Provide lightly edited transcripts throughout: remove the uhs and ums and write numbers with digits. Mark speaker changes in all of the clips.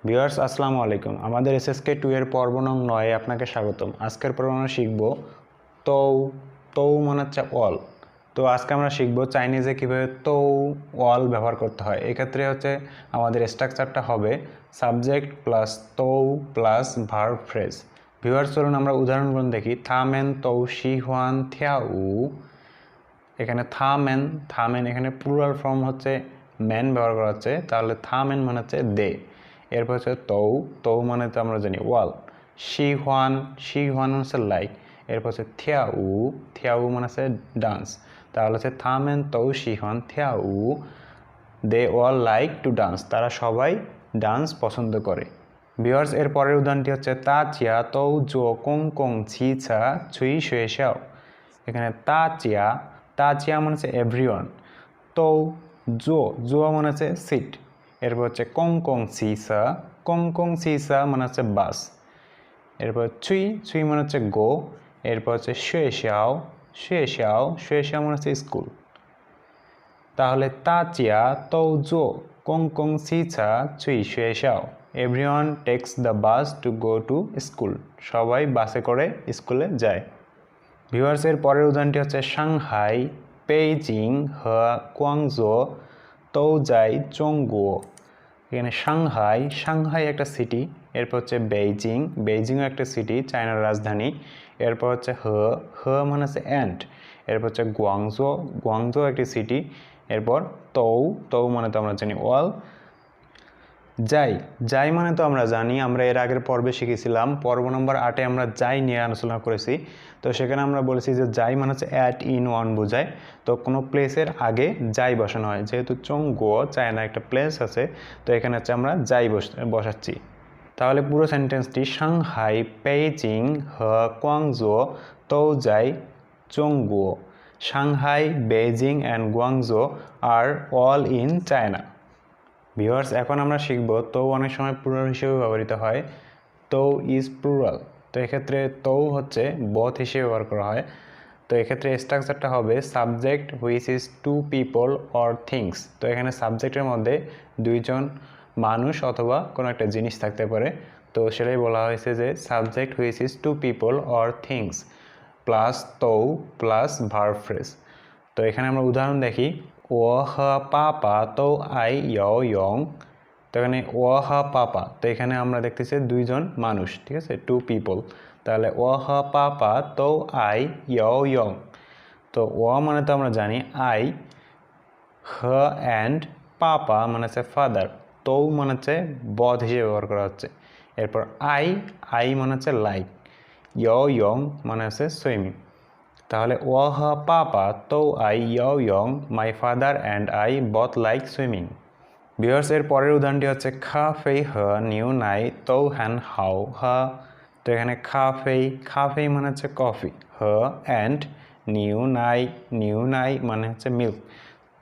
Speaker 1: Viewers আসসালামু আলাইকুম। আমাদের Hsk2 এর পর্ব নং 9 আপনাকে স্বাগতম। আজকের পর্বে আমরা শিখব তৌ। তৌ মানে হচ্ছে অল। তো আজকে আমরা শিখব চাইনিজে কিভাবে তৌ অল ব্যবহার করতে হয়। এই ক্ষেত্রে হচ্ছে আমাদের স্ট্রাকচারটা হবে subject plus to plus verb phrase. Viewers চলুন আমরা উদাহরণগুলো দেখি। থামেন তৌ শি হুয়ান থিয়াউ। এখানে থামেন এখানে প্লুরাল ফর্ম হচ্ছে ম্যান ব্যবহার করা হচ্ছে, তাহলে থামেন মানে হচ্ছে দে। এরপর হচ্ছে তৌ মানে তো আমরা জানি ওয়াল। শি হুয়ান হচ্ছে লাইক। এরপর হচ্ছে থিয়াউ মানে হচ্ছে ডান্স। তাহলে হচ্ছে থামেন তৌ শি হুয়ান থিয়াউ, they all like to dance, তারা সবাই ডান্স পছন্দ করে। ভিউয়ার্স এর পরের উদাহরণটি হচ্ছে তা চিয়া তৌ জো কং কং ছি ছা ছুই শুয়ে শাও। এখানে তা চিয়া মানে হচ্ছে এভরিওয়ান। তৌ জো মানে হচ্ছে সিট। এরপর হচ্ছে কং কং সি সা মানে হচ্ছে বাস। এরপর ছুই মানে হচ্ছে গো। এরপর হচ্ছে শুয়ে শাও মানে হচ্ছে স্কুল। তাহলে তা চিয়া তৌ জো কং সি ছা ছুই শুয়ে শাও, everyone text the bus to go to school, সবাই বাসে করে স্কুলে যায়। ভিউয়ার্সের পরের উদাহরণটি হচ্ছে সাংহাই বেইজিং হে গুয়াংজো তৌজাই চংগুও। এখানে সাংহাই একটা সিটি। এরপর হচ্ছে বেইজিংও একটা সিটি, চায়নার রাজধানী। এরপর হচ্ছে হে মানে হচ্ছে অ্যান্ড। এরপর হচ্ছে গুয়াংজো একটি সিটি। এরপর তৌ মানে তো আমরা জানি ওয়াল। যাই মানে তো আমরা জানি, আমরা এর আগের পর্বে শিখেছিলাম, পর্ব নম্বর 8-এ আমরা যাই নিয়ে আলোচনা করেছি। তো সেখানে আমরা বলেছি যে যাই মানে হচ্ছে অ্যাট ইন ওয়ান বোঝায়। তো কোনো প্লেসের আগে যাই বসানো হয়, যেহেতু চংগুও চায়না একটা প্লেস আছে, তো এখানে হচ্ছে আমরা যাই বসাচ্ছি। তাহলে পুরো সেন্টেন্সটি সাংহাই বেইজিং হে গুয়াংজো তৌজাই চংগুও। Shanghai, Beijing and Guangzhou are all in China. Viewers এখন আমরা শিখব তৌ অনেক সময় প্লুরাল হিসেবে ব্যবহৃত হয়। তৌ ইজ প্লুরাল। তো এক্ষেত্রে তৌ হচ্ছে বোথ হিসেবে ব্যবহার করা হয়। তো এক্ষেত্রে স্ট্রাকচারটা হবে subject which is to people or things. তো এখানে সাবজেক্টের মধ্যে দুইজন মানুষ অথবা কোনো একটা জিনিস থাকতে পারে। তো সেটাই বলা হয়েছে যে subject which is to people or things plus to plus verb phrase. তো এখানে আমরা উদাহরণ দেখি। ও হে পাপা তৌ আই ইয়ো ইয়ং। তো এখানে ও হে পাপা, তো এখানে আমরা দেখতেছি দুইজন মানুষ, ঠিক আছে, টু পিপল। তাহলে ও হে পাপা তৌ আই ইয়ো ইয়ং। তো ও মানে তো আমরা জানি আই, হে অ্যান্ড পাপা মানে হচ্ছে ফাদার, তৌ মানে হচ্ছে বধ হিসেবে ব্যবহার করা হচ্ছে। এরপর আই মানে হচ্ছে লাইক, ইয়ো ইয়ং মানে হচ্ছে সুইমিং। তাহলে ও হে পাপা তৌ I yo young, my father and I both like swimming. Viewers এর পরের উদাহরণটি হচ্ছে খা ফেই হে নিউ নাই তৌ হ্যান হাও হা। তো এখানে খা ফেই মানে হচ্ছে কফি, হে অ্যান্ড নিউ নাই মানে হচ্ছে মিল্ক,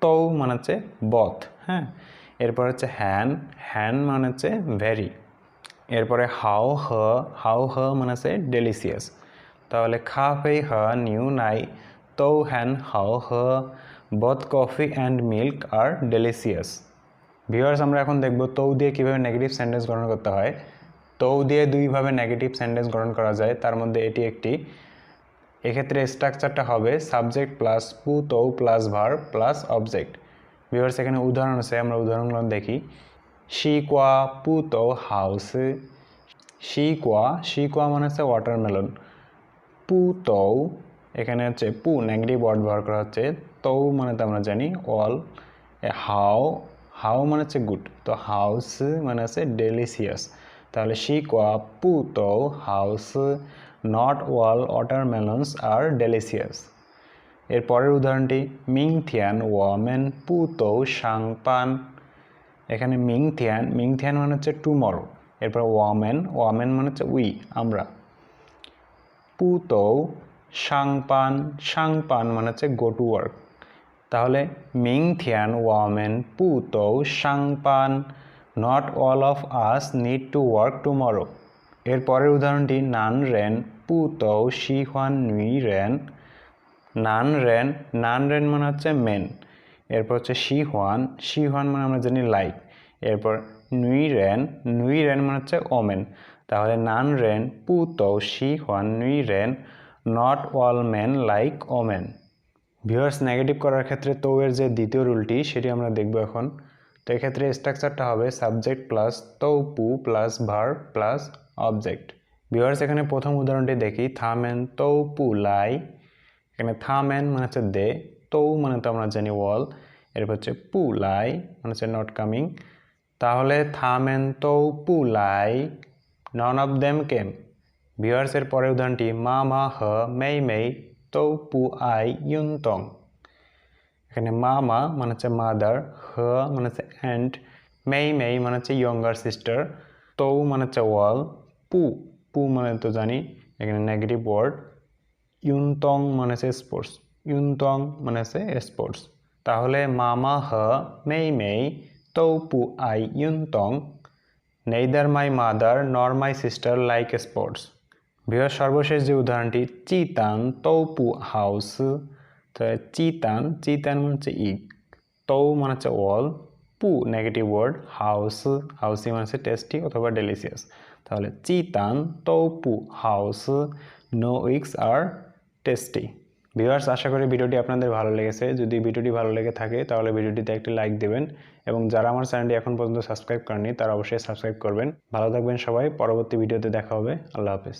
Speaker 1: তৌ মানে হচ্ছে বথ। হ্যাঁ, এরপর হচ্ছে হ্যান মানে হচ্ছে ভেরি। এরপরে হাও হে মানে হচ্ছে ডেলিসিয়াস। তাহলে খা ফেই হে নিউ নাই তৌ হ্যান হাও হে, both coffee and milk are delicious. Viewers আমরা এখন দেখব তৌ দিয়ে কীভাবে নেগেটিভ সেন্টেন্স গঠন করতে হয়। তৌ দিয়ে দুইভাবে নেগেটিভ সেন্টেন্স গঠন করা যায়, তার মধ্যে এটি একটি। এক্ষেত্রে স্ট্রাকচারটা হবে সাবজেক্ট প্লাস পু তৌ plus verb plus object. Viewers এখানে উদাহরণ আছে, আমরা উদাহরণগুলো দেখি। শি কোয়া পু তৌ হাউস। শি কোয়া মানে হচ্ছে ওয়াটারমেলন। পু তৌ, এখানে হচ্ছে পু নেগেটিভ ওয়ার্ড ব্যবহার করা হচ্ছে। তৌ মানে তো আমরা জানি অল। হাও মানে হচ্ছে গুড, তো হাউস মানে হচ্ছে ডেলিসিয়াস। তাহলে শি কোয়া পু তৌ হাউস, not all watermelons are delicious. এর পরের উদাহরণটি মিং থিয়ান ওয়ামেন পু তৌ সাং পান। এখানে মিং থিয়ান মানে হচ্ছে টুমরো। এরপর ওয়ামেন মানে হচ্ছে উই, আমরা। পু তৌ সাং পান মানে হচ্ছে গো টু ওয়ার্ক। তাহলে মিং থিয়ান ওয়ামেন পু তৌ সাং পান, not all of us need to work tomorrow. এর পরের উদাহরণটি নান রেন পু তৌ শি হুয়ান নুই রেন। নান রেন মানে হচ্ছে মেন। এরপর হচ্ছে শি হুয়ান মানে আমরা জানি লাইক। এরপর নুই রেন মানে হচ্ছে ওমেন, তাহলে নান রেন পু তো শি হওয়ান নুই রেন not all men like women. Viewers negative করার ক্ষেত্রে তো এর যে দ্বিতীয় রুলটি সেটি আমরা দেখব এখন। তো এক্ষেত্রে স্ট্রাকচারটা হবে সাবজেক্ট প্লাস তো পু plus verb plus object. Viewers এখানে প্রথম উদাহরণটি দেখি, থামেন তো পু লাই। এখানে থামেন মানে হচ্ছে দে, তো মানে তো আমরা জানি ওয়াল, এরপর হচ্ছে পু লাই মানে হচ্ছে নট কামিং, তাহলে থামেন তো পু লাই none of them came. Viewers এর পরের উদাহরণটি মা মা হ মেই মেই তো পু আই ইউন তং। এখানে মা মা মানে হচ্ছে মাদার, হ মানে হচ্ছে অ্যান্ট, মেই মেই মানে হচ্ছে ইয়ঙ্গার সিস্টার, তো মানে হচ্ছে ওয়াল, পু পু মানে তো জানি এখানে নেগেটিভ ওয়ার্ড, ইউনতং মানে হচ্ছে স্পোর্টস, ইউনতং মানে হচ্ছে স্পোর্টস, তাহলে মামা হ মেই মেই তো পু আই ইউনতং নেইদার মাই মাদার নর my sister like sports. Viewer সর্বশেষ যে উদাহরণটি চিতান তো পু হাউস, চিতান চিতান মানে হচ্ছে ইগ, তো মানে হচ্ছে ওয়াল, পু নেগেটিভ ওয়ার্ড, হাউস হাউসি মানে হচ্ছে টেস্টি অথবা ডেলিসিয়াস, তাহলে চিতান তো পু হাউস নো উইক্স আর টেস্টি। ভিউয়ার্স আশা করি ভিডিওটি আপনাদের ভালো লেগেছে। যদি ভিডিওটি ভালো লেগে থাকে তাহলে ভিডিওটিতে একটি লাইক দেবেন এবং যারা আমার চ্যানেলটি এখন পর্যন্ত সাবস্ক্রাইব করেনি তারা অবশ্যই সাবস্ক্রাইব করবেন। ভালো থাকবেন সবাই, পরবর্তী ভিডিওতে দেখা হবে। আল্লাহ হাফেজ।